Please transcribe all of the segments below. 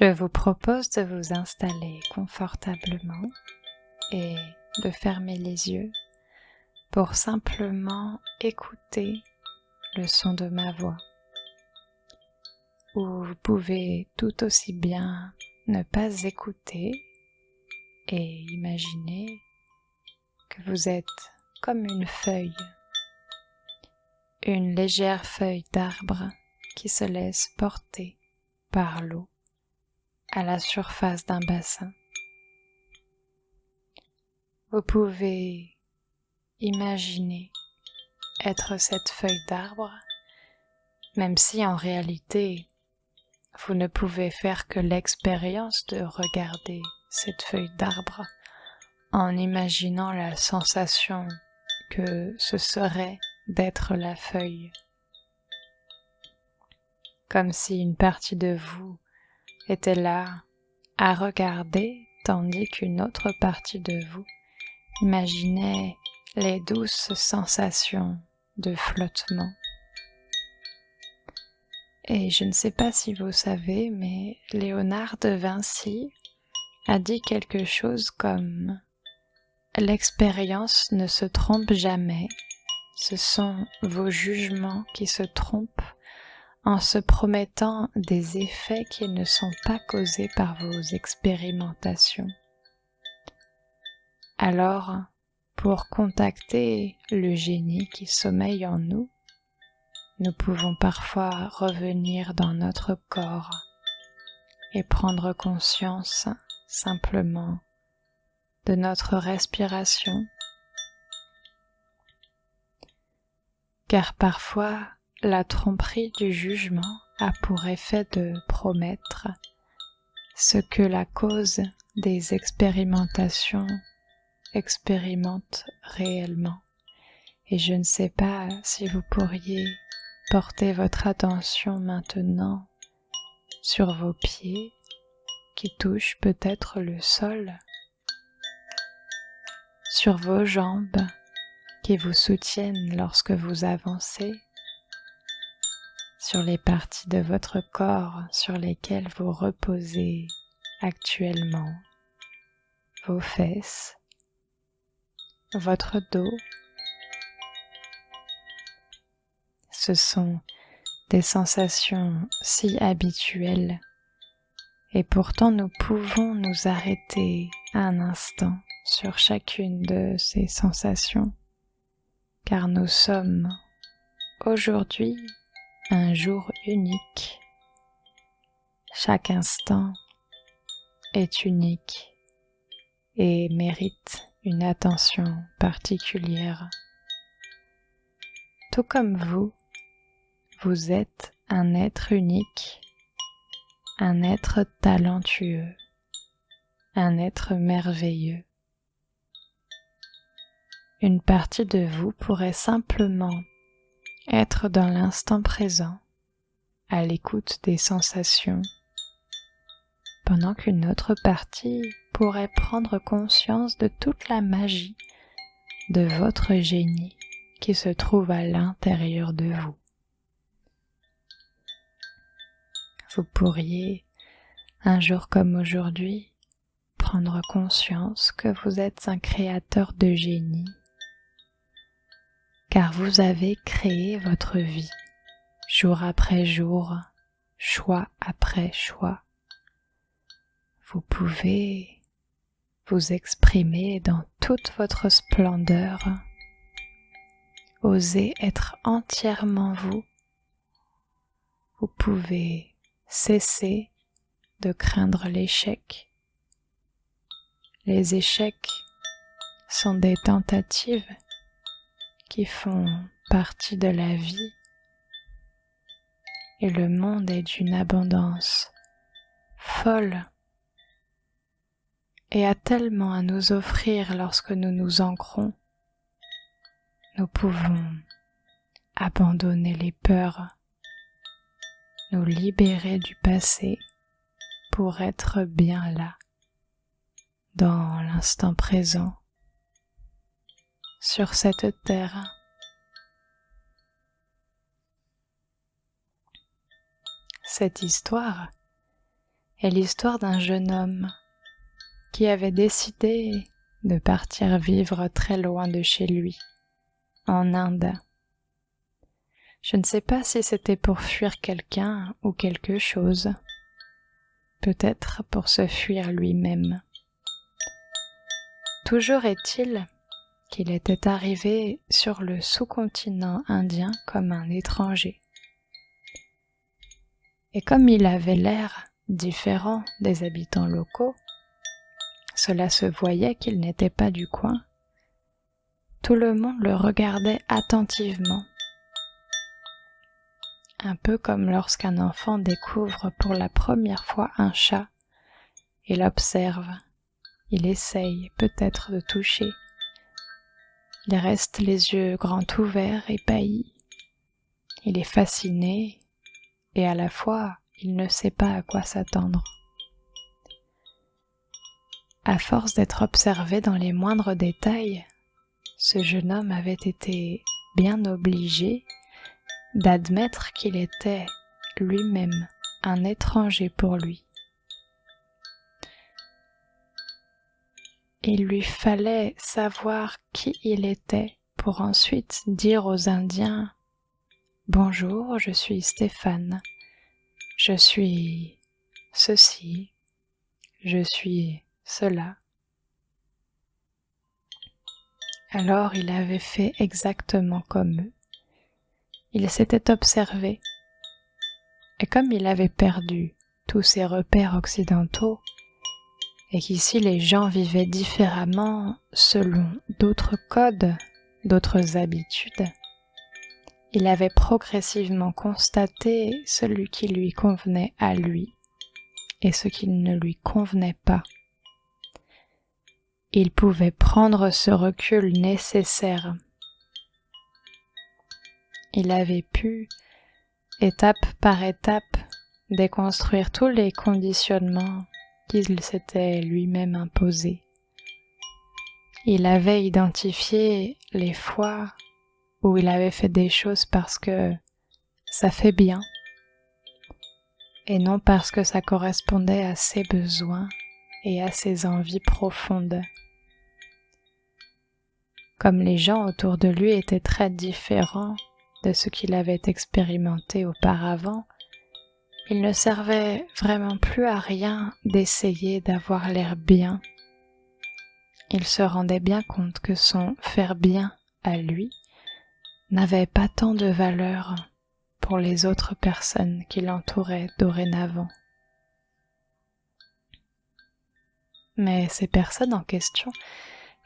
Je vous propose de vous installer confortablement et de fermer les yeux pour simplement écouter le son de ma voix. Ou vous pouvez tout aussi bien ne pas écouter et imaginer que vous êtes comme une légère feuille d'arbre qui se laisse porter par l'eau à la surface d'un bassin. Vous pouvez imaginer être cette feuille d'arbre, même si en réalité vous ne pouvez faire que l'expérience de regarder cette feuille d'arbre en imaginant la sensation que ce serait d'être la feuille. Comme si une partie de vous était là à regarder, tandis qu'une autre partie de vous imaginait les douces sensations de flottement. Et je ne sais pas si vous savez, mais Léonard de Vinci a dit quelque chose comme « L'expérience ne se trompe jamais, ce sont vos jugements qui se trompent en se promettant des effets qui ne sont pas causés par vos expérimentations. » Alors, pour contacter le génie qui sommeille en nous, nous pouvons parfois revenir dans notre corps et prendre conscience simplement de notre respiration, car parfois la tromperie du jugement a pour effet de promettre ce que la cause des expérimentations expérimente réellement. Et je ne sais pas si vous pourriez porter votre attention maintenant sur vos pieds qui touchent peut-être le sol, sur vos jambes qui vous soutiennent lorsque vous avancez, sur les parties de votre corps sur lesquelles vous reposez actuellement, vos fesses, votre dos. Ce sont des sensations si habituelles et pourtant nous pouvons nous arrêter un instant sur chacune de ces sensations car nous sommes aujourd'hui un jour unique. Chaque instant est unique et mérite une attention particulière. Tout comme vous êtes un être unique, un être talentueux, un être merveilleux. Une partie de vous pourrait simplement être dans l'instant présent, à l'écoute des sensations, pendant qu'une autre partie pourrait prendre conscience de toute la magie de votre génie qui se trouve à l'intérieur de vous. Vous pourriez, un jour comme aujourd'hui, prendre conscience que vous êtes un créateur de génie, car vous avez créé votre vie, jour après jour, choix après choix. Vous pouvez vous exprimer dans toute votre splendeur, oser être entièrement vous. Vous pouvez cesser de craindre l'échec. Les échecs sont des tentatives qui font partie de la vie et le monde est d'une abondance folle et a tellement à nous offrir lorsque nous nous ancrons. Nous pouvons abandonner les peurs, nous libérer du passé pour être bien là, dans l'instant présent, sur cette terre. Cette histoire est l'histoire d'un jeune homme qui avait décidé de partir vivre très loin de chez lui, en Inde. Je ne sais pas si c'était pour fuir quelqu'un ou quelque chose, peut-être pour se fuir lui-même. Toujours est-il qu'il était arrivé sur le sous-continent indien comme un étranger. Et comme il avait l'air différent des habitants locaux, cela se voyait qu'il n'était pas du coin. Tout le monde le regardait attentivement, un peu comme lorsqu'un enfant découvre pour la première fois un chat. Il observe, il essaye peut-être de toucher. Il reste les yeux grands ouverts, épahis. Il est fasciné et à la fois, il ne sait pas à quoi s'attendre. À force d'être observé dans les moindres détails, ce jeune homme avait été bien obligé d'admettre qu'il était lui-même un étranger pour lui. Il lui fallait savoir qui il était pour ensuite dire aux Indiens « Bonjour, je suis Stéphane, je suis ceci, je suis cela ». Alors il avait fait exactement comme eux. Il s'était observé, et comme il avait perdu tous ses repères occidentaux, et qu'ici les gens vivaient différemment selon d'autres codes, d'autres habitudes, il avait progressivement constaté celui qui lui convenait à lui et ce qui ne lui convenait pas. Il pouvait prendre ce recul nécessaire. Il avait pu, étape par étape, déconstruire tous les conditionnements qu'il s'était lui-même imposés. Il avait identifié les fois où il avait fait des choses parce que ça fait bien et non parce que ça correspondait à ses besoins et à ses envies profondes. Comme les gens autour de lui étaient très différents de ce qu'il avait expérimenté auparavant, il ne servait vraiment plus à rien d'essayer d'avoir l'air bien. Il se rendait bien compte que son faire bien à lui n'avait pas tant de valeur pour les autres personnes qui l'entouraient dorénavant. Mais ces personnes en question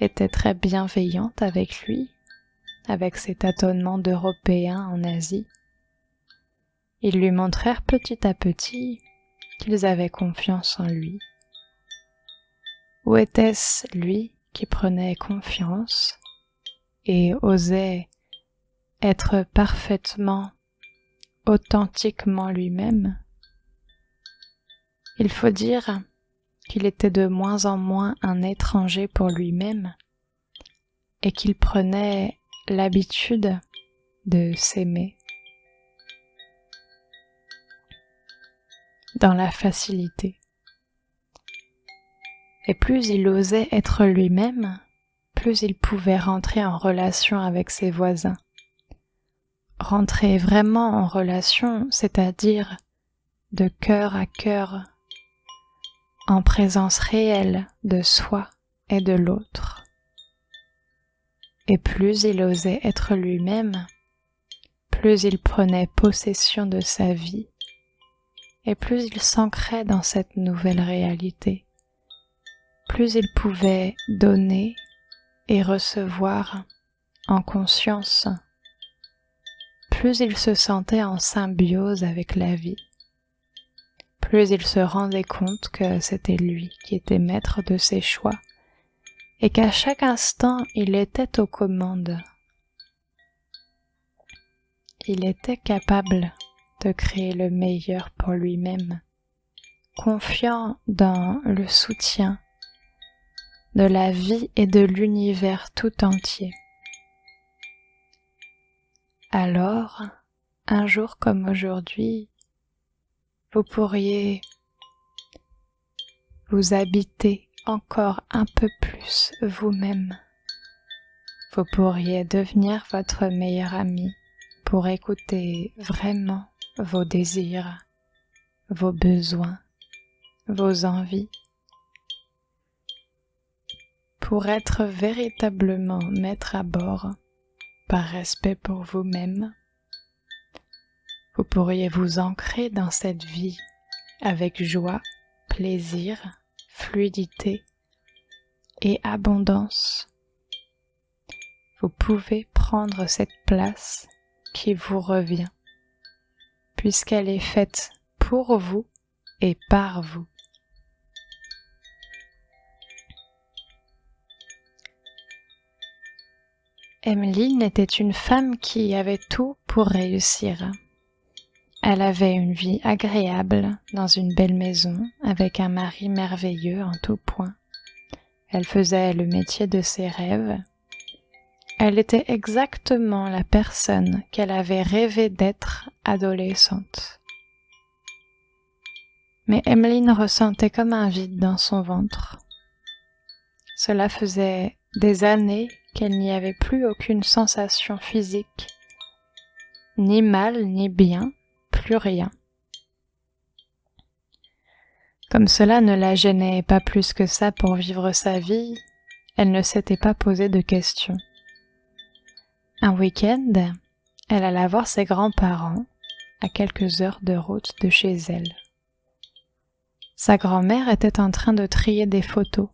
étaient très bienveillantes avec lui, avec ses tâtonnements d'Européens en Asie. Ils lui montrèrent petit à petit qu'ils avaient confiance en lui. Où était-ce lui qui prenait confiance et osait être parfaitement, authentiquement lui-même? Il faut dire qu'il était de moins en moins un étranger pour lui-même et qu'il prenait l'habitude de s'aimer dans la facilité. Et plus il osait être lui-même, plus il pouvait rentrer en relation avec ses voisins. Rentrer vraiment en relation, c'est-à-dire de cœur à cœur, en présence réelle de soi et de l'autre. Et plus il osait être lui-même, plus il prenait possession de sa vie, et plus il s'ancrait dans cette nouvelle réalité. Plus il pouvait donner et recevoir en conscience, plus il se sentait en symbiose avec la vie, plus il se rendait compte que c'était lui qui était maître de ses choix et qu'à chaque instant il était aux commandes. Il était capable de créer le meilleur pour lui-même, confiant dans le soutien de la vie et de l'univers tout entier. Alors, un jour comme aujourd'hui, vous pourriez vous habitez encore un peu plus vous-même. Vous pourriez devenir votre meilleur ami pour écouter vraiment vos désirs, vos besoins, vos envies, pour être véritablement maître à bord, par respect pour vous-même. Vous pourriez vous ancrer dans cette vie avec joie, plaisir, fluidité et abondance. Vous pouvez prendre cette place qui vous revient, puisqu'elle est faite pour vous et par vous. Emmeline était une femme qui avait tout pour réussir. Elle avait une vie agréable dans une belle maison avec un mari merveilleux en tout point. Elle faisait le métier de ses rêves. Elle était exactement la personne qu'elle avait rêvé d'être adolescente. Mais Emmeline ressentait comme un vide dans son ventre. Cela faisait des années qu'elle n'y avait plus aucune sensation physique, ni mal ni bien, plus rien. Comme cela ne la gênait pas plus que ça pour vivre sa vie, elle ne s'était pas posé de questions. Un week-end, elle alla voir ses grands-parents à quelques heures de route de chez elle. Sa grand-mère était en train de trier des photos.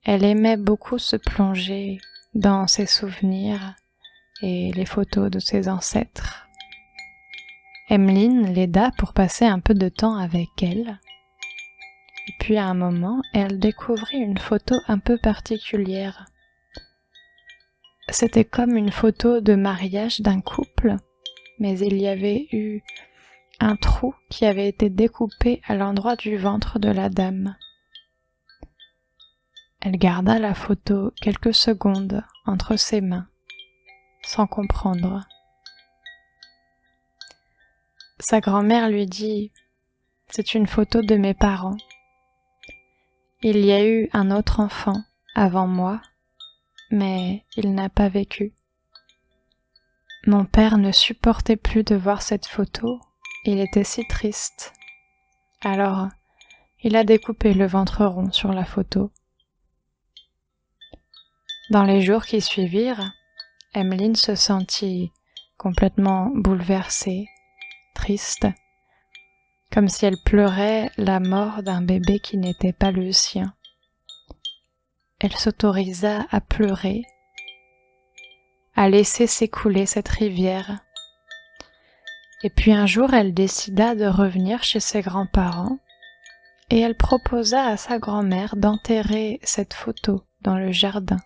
Elle aimait beaucoup se plonger dans ses souvenirs et les photos de ses ancêtres. Emmeline l'aida pour passer un peu de temps avec elle. Et puis à un moment, elle découvrit une photo un peu particulière. C'était comme une photo de mariage d'un couple, mais il y avait eu un trou qui avait été découpé à l'endroit du ventre de la dame. Elle garda la photo quelques secondes entre ses mains, sans comprendre. Sa grand-mère lui dit « C'est une photo de mes parents. Il y a eu un autre enfant avant moi, mais il n'a pas vécu. Mon père ne supportait plus de voir cette photo, il était si triste. Alors, il a découpé le ventre rond sur la photo. » Dans les jours qui suivirent, Emmeline se sentit complètement bouleversée, triste, comme si elle pleurait la mort d'un bébé qui n'était pas le sien. Elle s'autorisa à pleurer, à laisser s'écouler cette rivière. Et puis un jour, elle décida de revenir chez ses grands-parents et elle proposa à sa grand-mère d'enterrer cette photo dans le jardin,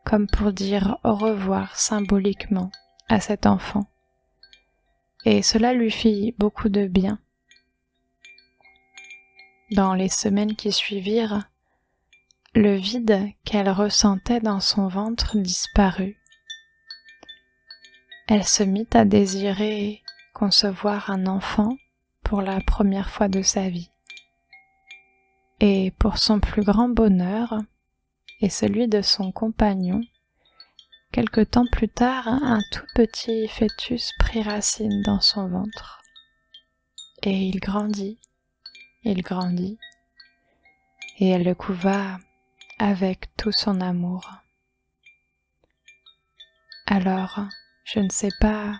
comme pour dire au revoir symboliquement à cet enfant. Et cela lui fit beaucoup de bien. Dans les semaines qui suivirent, le vide qu'elle ressentait dans son ventre disparut. Elle se mit à désirer concevoir un enfant pour la première fois de sa vie. Et pour son plus grand bonheur, et celui de son compagnon, quelque temps plus tard, un tout petit fœtus prit racine dans son ventre. Et il grandit, et elle le couva avec tout son amour. Alors, je ne sais pas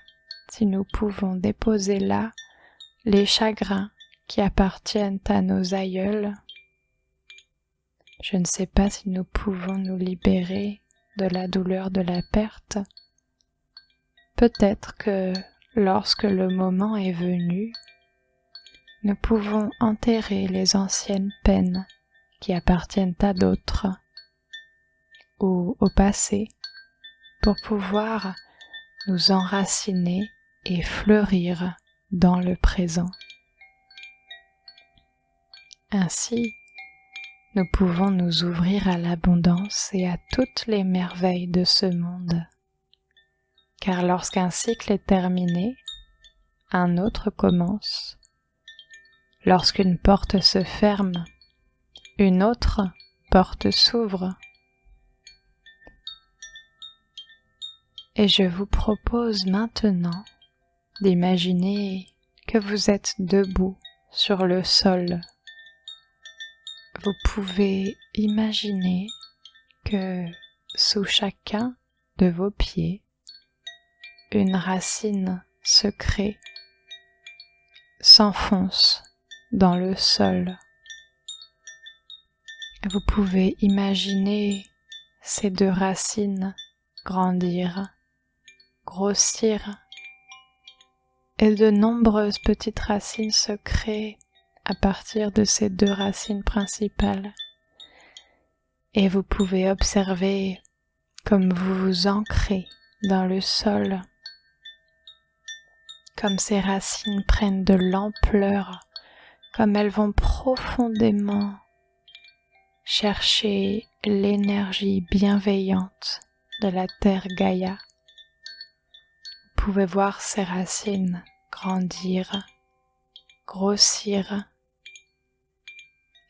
si nous pouvons déposer là les chagrins qui appartiennent à nos aïeuls. Je ne sais pas si nous pouvons nous libérer de la douleur de la perte. Peut-être que lorsque le moment est venu, nous pouvons enterrer les anciennes peines qui appartiennent à d'autres ou au passé pour pouvoir nous enraciner et fleurir dans le présent. Ainsi, nous pouvons nous ouvrir à l'abondance et à toutes les merveilles de ce monde. Car lorsqu'un cycle est terminé, un autre commence. Lorsqu'une porte se ferme, une autre porte s'ouvre. Et je vous propose maintenant d'imaginer que vous êtes debout sur le sol. Vous pouvez imaginer que sous chacun de vos pieds, une racine se crée, s'enfonce dans le sol. Vous pouvez imaginer ces deux racines grandir, grossir, et de nombreuses petites racines se créent à partir de ces deux racines principales. Et vous pouvez observer comme vous vous ancrez dans le sol, comme ces racines prennent de l'ampleur, comme elles vont profondément chercher l'énergie bienveillante de la terre Gaïa. Vous pouvez voir ces racines grandir, grossir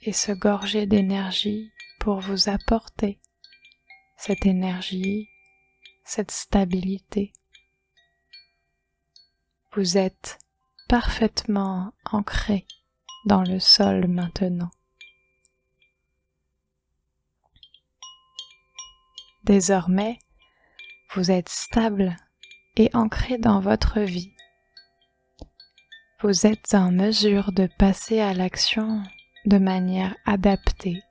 et se gorger d'énergie pour vous apporter cette énergie, cette stabilité. Vous êtes parfaitement ancré dans le sol maintenant. Désormais, vous êtes stable et ancré dans votre vie. Vous êtes en mesure de passer à l'action de manière adaptée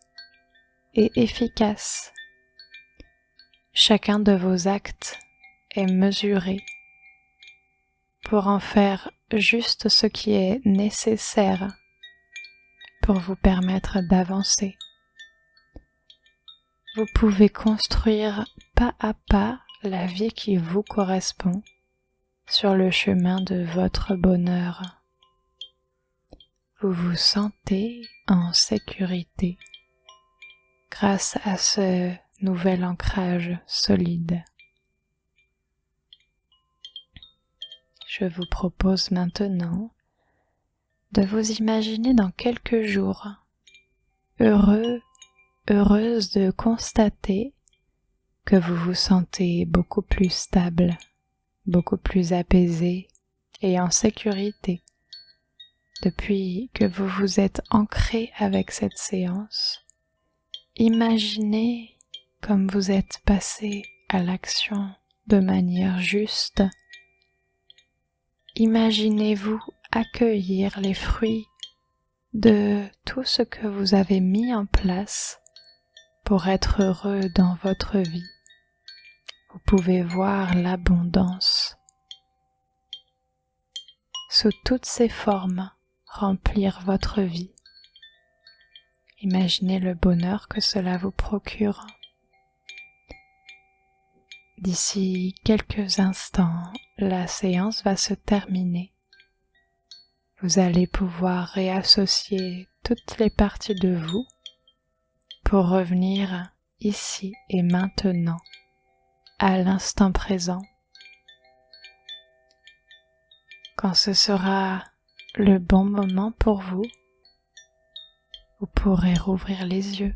et efficace. Chacun de vos actes est mesuré pour en faire juste ce qui est nécessaire pour vous permettre d'avancer. Vous pouvez construire pas à pas la vie qui vous correspond sur le chemin de votre bonheur. Vous vous sentez en sécurité grâce à ce nouvel ancrage solide. Je vous propose maintenant de vous imaginer dans quelques jours, heureuse de constater que vous vous sentez beaucoup plus stable, beaucoup plus apaisé et en sécurité depuis que vous vous êtes ancré avec cette séance. Imaginez comme vous êtes passé à l'action de manière juste. Imaginez-vous accueillir les fruits de tout ce que vous avez mis en place pour être heureux dans votre vie. Vous pouvez voir l'abondance sous toutes ses formes remplir votre vie. Imaginez le bonheur que cela vous procure. D'ici quelques instants, la séance va se terminer. Vous allez pouvoir réassocier toutes les parties de vous pour revenir ici et maintenant, à l'instant présent. Quand ce sera le bon moment pour vous, vous pourrez rouvrir les yeux.